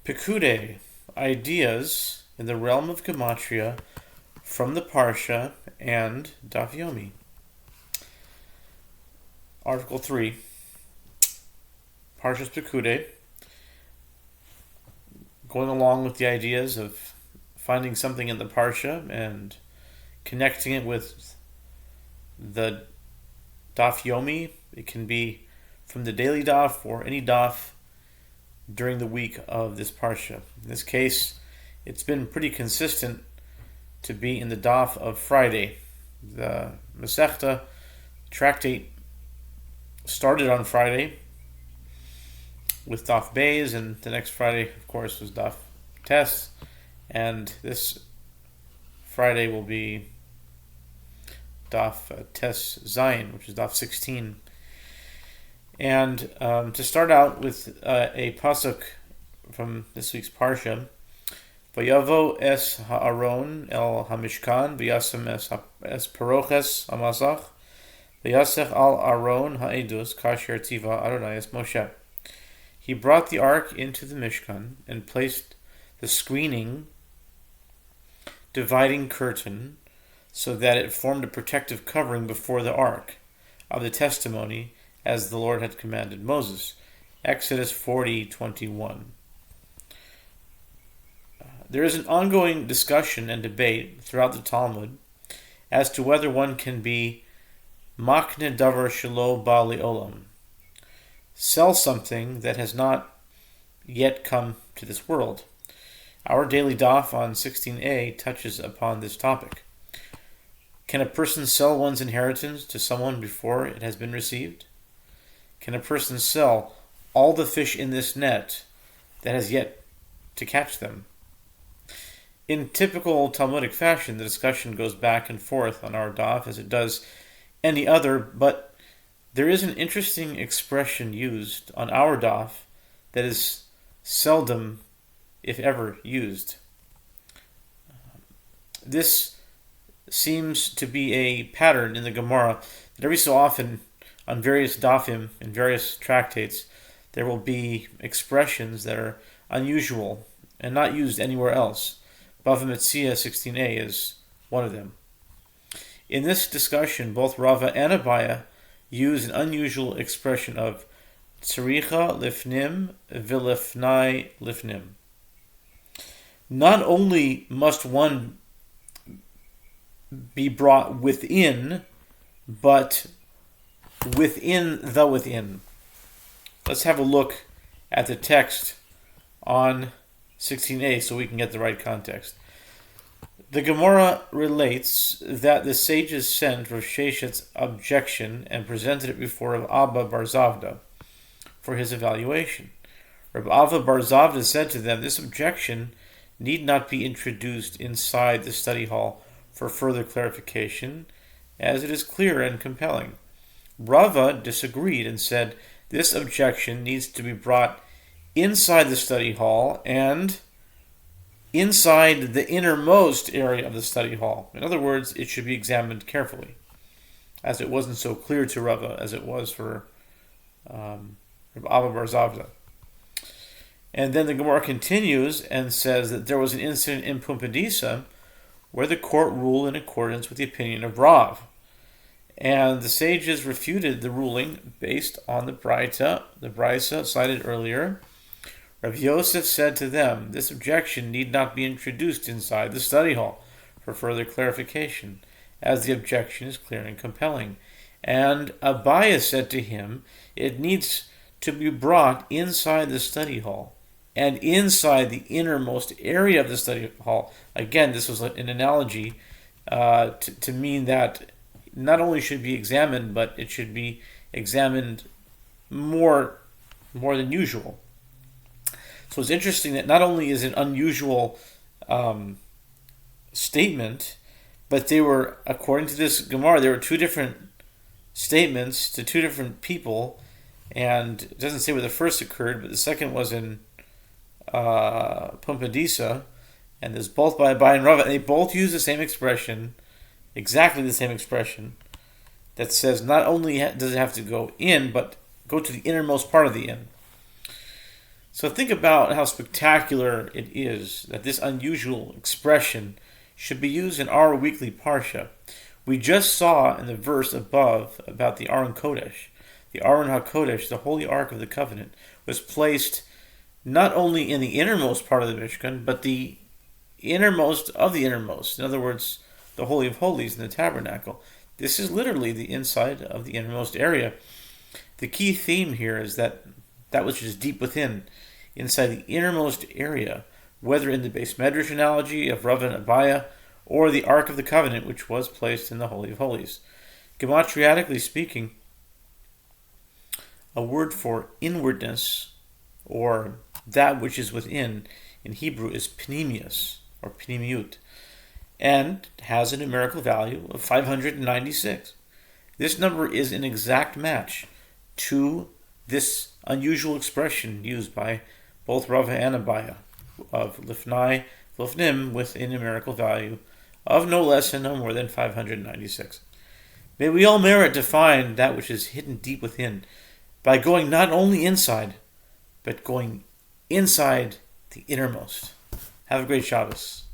Pekudei, ideas in the realm of Gematria from the Parshah and Daf Yomi. Article 3, Parshah's Pekudei, going along with the ideas of finding something in the Parsha and connecting it with the Daf Yomi. It can be from the daily Daf or any Daf during the week of this Parsha. In this case, it's been pretty consistent to be in the Daf of Friday. The Masechta tractate started on Friday with Daf Beis, and the next Friday, of course, was Daf Tes, and this Friday will be Daf Tes Zayin, which is Daf 16. And to start out with a pasuk from this week's Parsha, Vayavo es ha'aron el hamishkan v'yasem es paroches hamasach v'yasech al aron ha'edus kasher tiva Adonai es Moshe. He brought the ark into the Mishkan and placed the screening dividing curtain so that it formed a protective covering before the ark of the testimony, as the Lord had commanded Moses. Exodus 40:21. There is an ongoing discussion and debate throughout the Talmud as to whether one can be makne davar shelo ba le'olam, sell something that has not yet come to this world. Our daily daf on 16a touches upon this topic. Can a person sell one's inheritance to someone before it has been received? Can a person sell all the fish in this net that has yet to catch them? In typical Talmudic fashion, the discussion goes back and forth on our daf as it does any other, but there is an interesting expression used on our daf that is seldom, if ever, used. This seems to be a pattern in the Gemara that every so often on various dafim in various tractates there will be expressions that are unusual and not used anywhere else. Bava Metzia 16a is one of them. In this discussion, both Rava and Abaya use an unusual expression of tzaricha lifnim v'lifnai lifnim. Not only must one be brought within, but within the within. Let's have a look at the text on 16a so we can get the right context. The Gemara relates that the sages sent Rav Sheshet's objection and presented it before Rav Abba bar Zavda for his evaluation. Rav Abba bar Zavda said to them, this objection need not be introduced inside the study hall for further clarification, as it is clear and compelling. Rava disagreed and said this objection needs to be brought inside the study hall and inside the innermost area of the study hall. In other words, it should be examined carefully, as it wasn't so clear to Rava as it was for Rabbi Abba bar Zavda. And then the Gemara continues and says that there was an incident in Pumbedisa where the court ruled in accordance with the opinion of Rav. And the sages refuted the ruling based on the Braisa cited earlier. Rav Yosef said to them, this objection need not be introduced inside the study hall for further clarification, as the objection is clear and compelling. And Abaya said to him, it needs to be brought inside the study hall and inside the innermost area of the study hall. Again, this was an analogy to mean that not only should it be examined, but it should be examined more than usual. So it's interesting that not only is it an unusual statement, but they were, according to this Gemara, there were two different statements to two different people, and it doesn't say where the first occurred, but the second was in Pumbedisa, and there's both by and Rava, and they both use the same expression, exactly the same expression, that says not only does it have to go in, but go to the innermost part of the inn. So think about how spectacular it is that this unusual expression should be used in our weekly Parsha. We just saw in the verse above about the Aron Kodesh. The Aron HaKodesh, the Holy Ark of the Covenant, was placed not only in the innermost part of the Mishkan, but the innermost of the innermost. In other words, the Holy of Holies in the tabernacle. This is literally the inside of the innermost area. The key theme here is that which is deep within, inside the innermost area, whether in the base medrash analogy of Rav and Abaya, or the Ark of the Covenant, which was placed in the Holy of Holies. Gematriatically speaking, a word for inwardness, or that which is within, in Hebrew is pnimius, or pnimiut, and has a numerical value of 596. This number is an exact match to this unusual expression used by both Rava and Abaya of Lifnai, Lifnim, with a numerical value of no less and no more than 596. May we all merit to find that which is hidden deep within by going not only inside, but going inside the innermost. Have a great Shabbos.